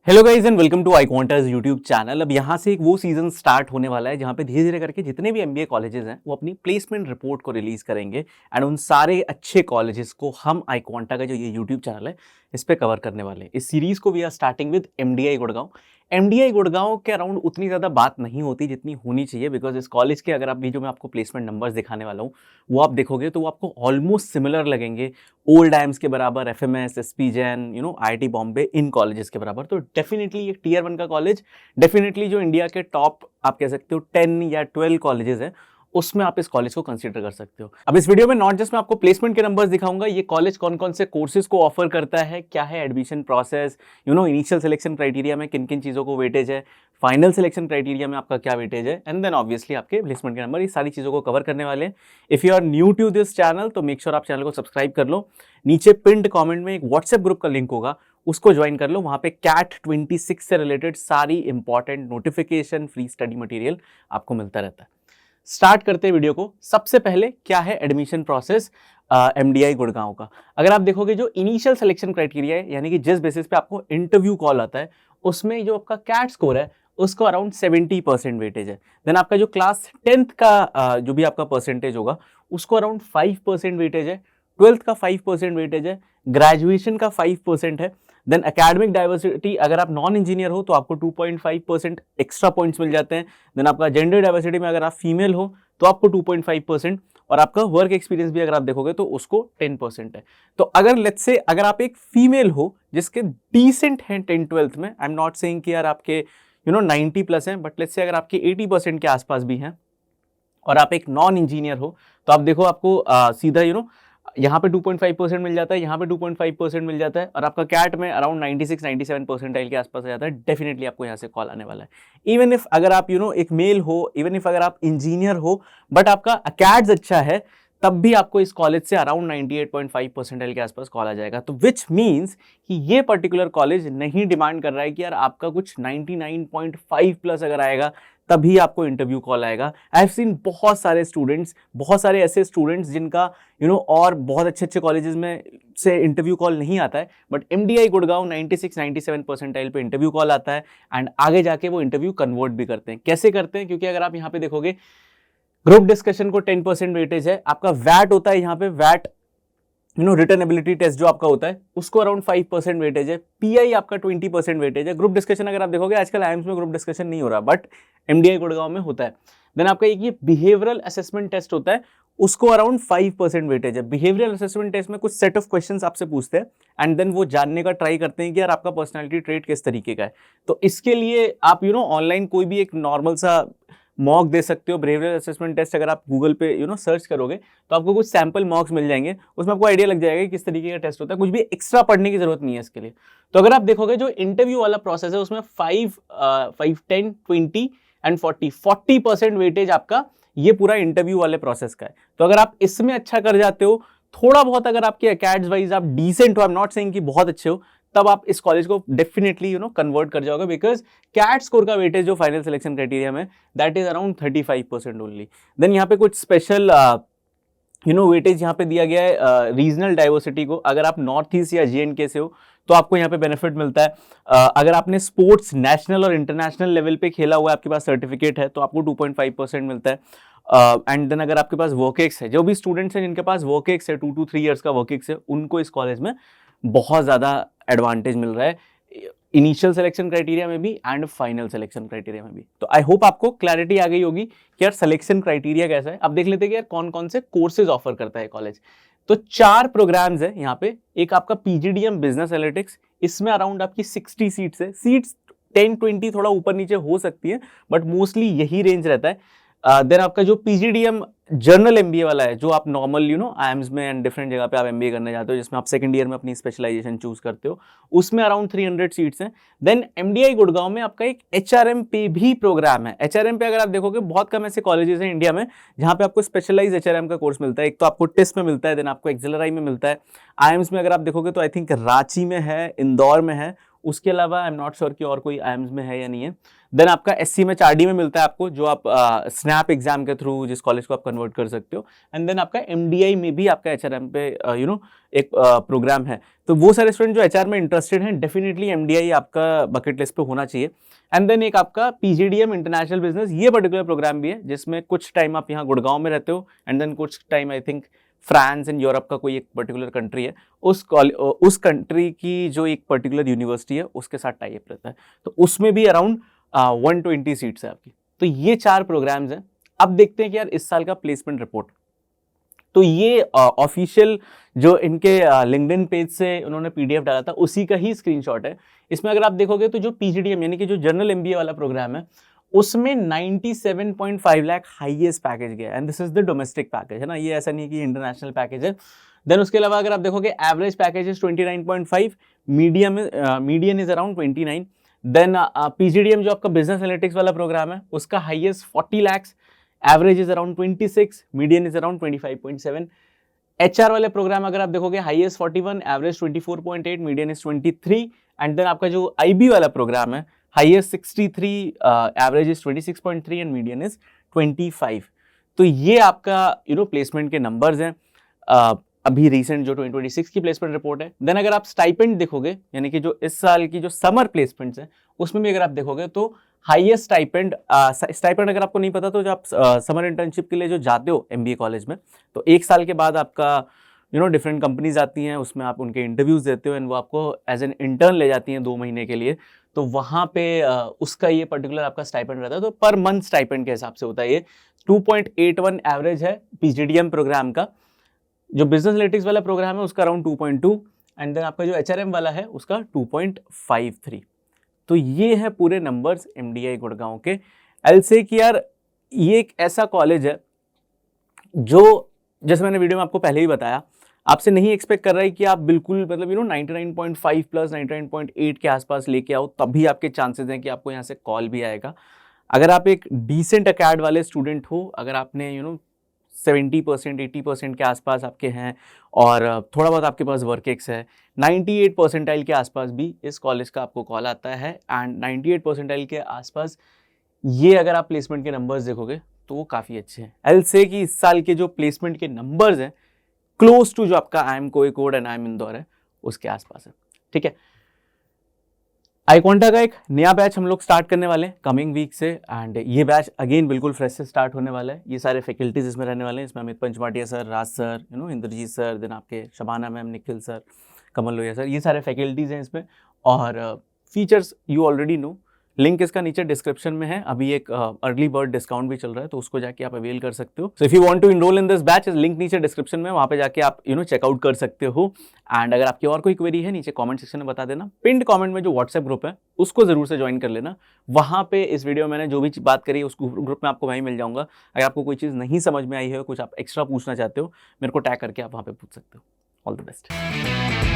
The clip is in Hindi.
Hello guys and welcome to iQuantas YouTube channel. अब यहाँ से एक वो सीजन स्टार्ट होने वाला है जहाँ पे धीरे धीरे करके जितने भी एमबीए कॉलेजेस हैं वो अपनी प्लेसमेंट रिपोर्ट को रिलीज करेंगे एंड उन सारे अच्छे कॉलेजेस को हम iQuanta का जो ये यूट्यूब चैनल है इस पे कवर करने वाले हैं। इस सीरीज को we are starting with MDI Gurgaon. MDI Gurgaon के अराउंड उतनी ज़्यादा बात नहीं होती जितनी होनी चाहिए, बिकॉज इस कॉलेज के अगर आप भी जो मैं आपको प्लेसमेंट नंबर्स दिखाने वाला हूँ वो आप देखोगे तो वो आपको ऑलमोस्ट सिमिलर लगेंगे ओल्ड आइम्स के बराबर, FMS, SP Jain, IIT Bombay, इन कॉलेजेस के बराबर। तो डेफिनेटली एक टीयर 1 का कॉलेज, डेफिनेटली जो इंडिया के टॉप आप कह सकते हो 10 या 12 कॉलेजेस हैं उसमें आप इस कॉलेज को कंसीडर कर सकते हो। अब इस वीडियो में नॉट जस्ट मैं आपको प्लेसमेंट के नंबर्स दिखाऊंगा, ये कॉलेज कौन कौन से कोर्सेज को ऑफर करता है, क्या है admission process, initial selection criteria में किन किन चीज़ों को वेटेज है, फाइनल सिलेक्शन क्राइटेरिया में आपका क्या वेटेज है, एंड देन ऑब्वियसली आपके प्लेसमेंट के नंबर, ये सारी चीज़ों को कवर करने वाले हैं। If you are new to this channel तो मेक श्योर आप चैनल को सब्सक्राइब कर लो। नीचे पिंड कमेंट में एक व्हाट्सएप ग्रुप का लिंक होगा, उसको ज्वाइन कर लो। वहाँ पे कैट 26 से रिलेटेड सारी important notification, free study material आपको मिलता रहता है। स्टार्ट करते हैं वीडियो को। सबसे पहले क्या है एडमिशन प्रोसेस एमडीआई गुड़गांव का। अगर आप देखोगे जो इनिशियल सिलेक्शन क्राइटेरिया है, यानी कि जिस बेसिस पे आपको इंटरव्यू कॉल आता है, उसमें जो आपका कैट स्कोर है उसको अराउंड 70% वेटेज है। देन आपका जो क्लास 10th का जो भी आपका परसेंटेज होगा उसको अराउंड 5% वेटेज है, 12th का 5% वेटेज है, ग्रेजुएशन का 5% है। देन एकेडमिक डाइवर्सिटी, अगर आप नॉन इंजीनियर हो तो आपको 2.5% एक्स्ट्रा पॉइंट्स मिल जाते हैं। देन आपका जेंडर डाइवर्सिटी में अगर आप फीमेल हो तो आपको 2.5%, और आपका वर्क एक्सपीरियंस भी अगर आप देखोगे तो उसको 10% है। तो अगर लेट्स से अगर आप एक फीमेल हो जिसके डिसेंट हैं 10th-12th में, आई एम नॉट सेइंग कि यार आपके 90 प्लस हैं, बट लेट्स से अगर आपके 80% के आसपास भी हैं और आप एक नॉन इंजीनियर हो, तो आप देखो आपको सीधा यहाँ पे 2.5% मिल जाता है, यहाँ पे 2.5% मिल जाता है, और आपका कैट में अराउंड 96-97 परसेंटाइल के आसपास आ जाता है। डेफिनेटली आपको यहाँ से कॉल आने वाला है। इवन इफ अगर आप एक मेल हो, इवन इफ अगर आप इंजीनियर हो बट आपका कैट्स अच्छा है, तब भी आपको इस कॉलेज से अराउंड 98.5 परसेंटाइल के आसपास कॉल आ जाएगा। तो विच मीन्स कि ये पर्टिकुलर कॉलेज नहीं डिमांड कर रहा है कि यार आपका कुछ 99.5 प्लस अगर आएगा तभी आपको इंटरव्यू कॉल आएगा। आई हैव सीन बहुत सारे स्टूडेंट्स, बहुत सारे ऐसे स्टूडेंट्स जिनका और बहुत अच्छे अच्छे कॉलेजेस में से इंटरव्यू कॉल नहीं आता है, बट एमडीआई गुड़गांव 96-97 परसेंटाइल पे इंटरव्यू कॉल आता है एंड आगे जाके वो इंटरव्यू कन्वर्ट भी करते हैं। कैसे करते हैं? क्योंकि अगर आप यहाँ पे देखोगे ग्रुप डिस्कशन को 10% वेटेज है, आपका वैट होता है यहाँ पे, वैट रिटन एबिलिटी टेस्ट जो आपका होता है उसको अराउंड 5% वेटेज है, पीआई आपका 20% वेटेज है। ग्रुप डिस्कशन अगर आप देखोगे आजकल आईएम्स में ग्रुप डिस्कशन नहीं हो रहा, बट एमडीआई गुड़गांव में होता है। देन आपका एक ये बिहेवियरल असेसमेंट टेस्ट होता है, उसको अराउंड 5% वेटेज है। बिहेवियरल असेसमेंट टेस्ट में कुछ सेट ऑफ क्वेश्चंस आपसे पूछते हैं एंड देन वो जानने का ट्राई करते हैं कि यार आपका पर्सनालिटी ट्रेट किस तरीके का है। तो इसके लिए आप ऑनलाइन कोई भी एक नॉर्मल सा मॉक दे सकते हो। बिहेवियरल असेसमेंट टेस्ट अगर आप गूगल पे सर्च करोगे तो आपको कुछ सैंपल मॉक्स मिल जाएंगे, उसमें आपको आइडिया लग जाएगा कि किस तरीके का टेस्ट होता है। कुछ भी एक्स्ट्रा पढ़ने की जरूरत नहीं है इसके लिए। तो अगर आप देखोगे जो इंटरव्यू वाला प्रोसेस है उसमें 5, 10, 20 एंड 40% वेटेज आपका ये पूरा इंटरव्यू वाले प्रोसेस का है। तो अगर आप इसमें अच्छा कर जाते हो, थोड़ा बहुत अगर आपके अकेड्स वाइज आप डिसेंट हो, आई एम नॉट सेइंग कि बहुत अच्छे हो, तब आप इस कॉलेज को डेफिनेटली कन्वर्ट कर जाओगे, बिकॉज कैट स्कोर का वेटेज जो फाइनल सिलेक्शन क्राइटेरिया में that is around 35% only. Then यहाँ पे कुछ स्पेशल वेटेज यहाँ पे दिया गया है रीजनल डाइवर्सिटी को। अगर आप नॉर्थ ईस्ट या जेएंडके से हो तो आपको यहाँ पे बेनिफिट मिलता है। अगर आपने स्पोर्ट्स नेशनल और इंटरनेशनल लेवल पे खेला हुआ है, आपके पास सर्टिफिकेट है, तो आपको 2.5% मिलता है। एंड देन अगर आपके पास वर्क-एक्स है, जो भी स्टूडेंट्स हैं जिनके पास वर्क-एक्स है, 2 to 3 ईयर्स का वर्क-एक्स है, उनको इस कॉलेज में बहुत ज़्यादा एडवांटेज मिल रहा है इनिशियल सिलेक्शन क्राइटेरिया में भी एंड फाइनल सिलेक्शन क्राइटेरिया में भी। तो आई होप आपको क्लैरिटी आ गई होगी कि यार सिलेक्शन क्राइटेरिया कैसा है। अब देख लेते हैं कि यार कौन कौन से कोर्सेज ऑफर करता है कॉलेज। तो 4 प्रोग्राम्स है यहाँ पे। एक आपका पीजीडीएम बिजनेस एनालिटिक्स, इसमें अराउंड आपकी 60 सीट्स है। सीट्स 10-20 थोड़ा ऊपर नीचे हो सकती है, बट मोस्टली यही रेंज रहता है। देन आपका जो पीजीडीएम जर्नल एमबीए वाला है, जो आप नॉर्मल आईएम्स में एंड डिफरेंट जगह पे आप एमबीए करने जाते हो, जिसमें आप सेकंड ईयर में अपनी स्पेशलाइजेशन चूज करते हो, उसमें अराउंड 300 सीट्स हैं। देन एमडीआई गुड़गांव में आपका एक एचआरएम पे भी प्रोग्राम है। एचआरएम पे अगर आप देखोगे बहुत कम ऐसे कॉलेजेस हैं इंडिया में जहां पे आपको स्पेशलाइज एचआरएम का कोर्स मिलता है। एक तो आपको टेस्ट में मिलता है, देन आपको एक्सेलराई में मिलता है। आईएम्स में अगर आप देखोगे तो आई थिंक रांची में है, इंदौर में है, उसके अलावा आई एम नॉट श्योर कि और कोई IIMs में है या नहीं है। देन आपका SC में HRD में मिलता है आपको, जो आप स्नैप एग्जाम के थ्रू जिस कॉलेज को आप कन्वर्ट कर सकते हो। एंड देन आपका MDI में भी आपका HRM पे एक प्रोग्राम है। तो वो सारे स्टूडेंट जो HR में इंटरेस्टेड हैं, डेफिनेटली MDI आपका बकेट लिस्ट पे होना चाहिए। एंड देन एक आपका PGDM इंटरनेशनल बिजनेस, ये पर्टिकुलर प्रोग्राम भी है जिसमें कुछ टाइम आप यहाँ गुड़गांव में रहते हो एंड देन कुछ time I think France and Europe का कोई एक पर्टिकुलर कंट्री है, उस कंट्री की जो एक पर्टिकुलर यूनिवर्सिटी है उसके साथ टाई अप रहता है। तो उसमें भी अराउंड 120 सीट्स है आपकी। तो ये 4 प्रोग्राम्स हैं। अब देखते हैं कि यार इस साल का प्लेसमेंट रिपोर्ट, तो ये ऑफिशियल जो इनके लिंक्डइन पेज से उन्होंने PDF डाला था उसी का ही स्क्रीनशॉट है। इसमें अगर आप देखोगे तो जो PGDM यानी कि जो जनरल MBA वाला प्रोग्राम है उसमें 97.5 लाख हाईएस्ट पैकेज गया, and this is the domestic package है ना, ये ऐसा नहीं है कि इंटरनेशनल पैकेज है। देन उसके अलावा अगर आप देखोगे average package is 29.5, median is around 29। Then PGDM जो आपका बिजनेस एनालिटिक्स वाला प्रोग्राम है उसका highest 40 lakh, average is around 26, median is around 25.7। HR वाले प्रोग्राम अगर आप देखोगे highest 41, average 24.8, median is 23। And then आपका जो IB वाला प्रोग्राम है highest 63, average is 26.3 and median is 25। तो ये आपका प्लेसमेंट के नंबर्स हैं अभी रिसेंट जो 2026 की प्लेसमेंट रिपोर्ट है। देन अगर आप स्टाइपेंड देखोगे यानी कि जो इस साल की जो समर प्लेसमेंट्स हैं उसमें भी अगर आप देखोगे तो हाईएस्ट स्टाइपेंड अगर आपको नहीं पता तो जो आप समर इंटर्नशिप के लिए जो जाते हो MBA कॉलेज में, तो 1 साल के बाद आपका डिफरेंट कंपनीज आती हैं, उसमें आप उनके इंटरव्यूज देते हो एंड वो आपको एज एन इंटर्न ले जाती हैं 2 महीने के लिए। तो वहाँ पे उसका ये पर्टिकुलर आपका स्टाइपेंड रहता है। तो पर मंथ स्टाइपेंड के हिसाब से होता है ये 2.81 एवरेज है PGDM प्रोग्राम का। जो बिजनेस एनालिटिक्स वाला प्रोग्राम है उसका अराउंड 2.2 एंड देन आपका जो HRM वाला है उसका 2.53। तो ये है पूरे नंबर्स MDI गुड़गांव के। आई से कि यार ये एक ऐसा कॉलेज है जो, जैसे मैंने वीडियो में आपको पहले ही बताया, आपसे नहीं एक्सपेक्ट कर रहा है कि आप बिल्कुल मतलब 99.5 प्लस 99.8 के आसपास लेके आओ, तभी आपके चांसेस हैं कि आपको यहाँ से कॉल भी आएगा। अगर आप एक डिसेंट अकेड वाले स्टूडेंट हो, अगर आपने 70% 80% के आसपास आपके हैं और थोड़ा बहुत आपके पास वर्क एक्स है, 98 परसेंटाइल के आसपास भी इस कॉलेज का आपको कॉल आता है। एंड 98 परसेंटाइल के आसपास ये अगर आप प्लेसमेंट के नंबर्स देखोगे तो वो काफ़ी अच्छे हैं। आई विल से कि इस साल के जो प्लेसमेंट के नंबर्स हैं क्लोज टू जो आपका IIM Kozhikode and IIM Indore है उसके आसपास है। ठीक है, iQuanta का एक नया बैच हम लोग स्टार्ट करने वाले हैं कमिंग वीक से, एंड ये बैच अगेन बिल्कुल फ्रेश से स्टार्ट होने वाला है। ये सारे फैकल्टीज इसमें रहने वाले हैं। इसमें अमित पंचमाटिया सर, राज सर, इंद्रजीत सर, देन आपके शबाना मैम, निखिल सर, कमल लोहिया सर, ये सारे फैकल्टीज हैं इसमें। और features you already know, link इसका नीचे डिस्क्रिप्शन में है। अभी एक अर्ली बर्ड डिस्काउंट भी चल रहा है तो उसको जाके आप अवेल कर सकते हो। So if you want to enrol in this batch, link नीचे डिस्क्रिप्शन में, वहाँ पे जाके आप चेकआउट कर सकते हो। एंड अगर आपकी और कोई क्वेरी है नीचे कमेंट सेक्शन में बता देना। पिंड कमेंट में जो व्हाट्सएप ग्रुप है उसको जरूर से ज्वाइन कर लेना। वहाँ पे इस वीडियो में मैंने जो भी बात करी उस ग्रुप में आपको वहीं मिल जाऊंगा। अगर आपको कोई चीज़ नहीं समझ में आई है, कुछ आप एक्स्ट्रा पूछना चाहते हो, मेरे को टैग करके आप वहाँ पे पूछ सकते हो। All the best.